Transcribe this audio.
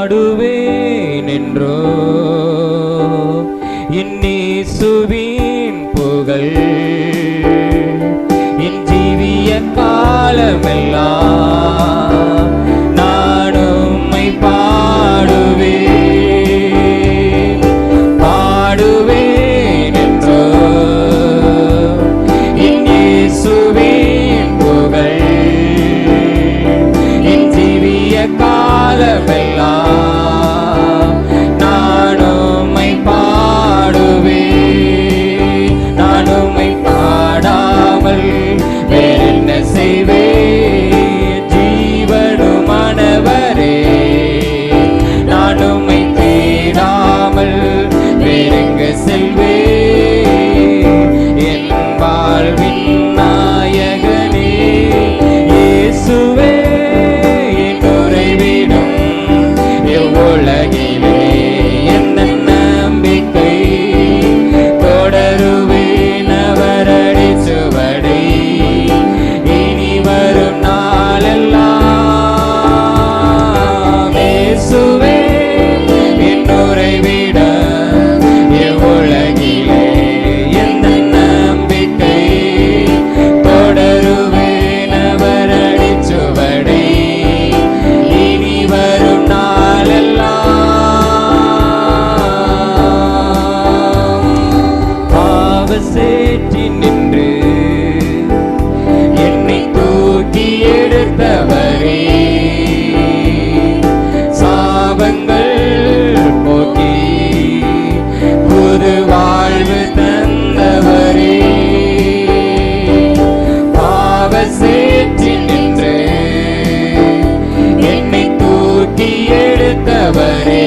பாடுவேன் என்றோ என் இயேசுவின் புகழ் என் ஜீவிய காலமெல்லாம் நான் உம்மை பாடுவேன் பாடுவேன் என்றோ என் இயேசுவின் புகழ் என் ஜீவிய காலமெல்லாம் நான் உம்மை பாடுவேன் நான் உம்மை பாடாமல் வேறென்ன செய்வேன் ஜீவனுமானவரே நான் உம்மை தேடாமல் வேறெங்கு செல்வேன் என் வாழ்வின் நாயகனே இயேசுவே என் உறைவிடம் இவ்வுலகிலே எந்த நம்பிக்கை தொடருவேன் அவரடி சுவடை இனி வரும் நாளெல்லாம் இயேசுவே என் உறைவிடம் இவ்வுலகிலே எந்த நம்பிக்கை தொடருவேன் அவரடி சுவடை இனி வரும் நாளெல்லாம் பாவசேற்றி நின்று என்னை தூக்கி எடுத்தவரே சாபங்கள் போக்கி புது வாழ்வு தந்தவரே பாவசேற்றி நின்று என்னை தூக்கி எடுத்தவரே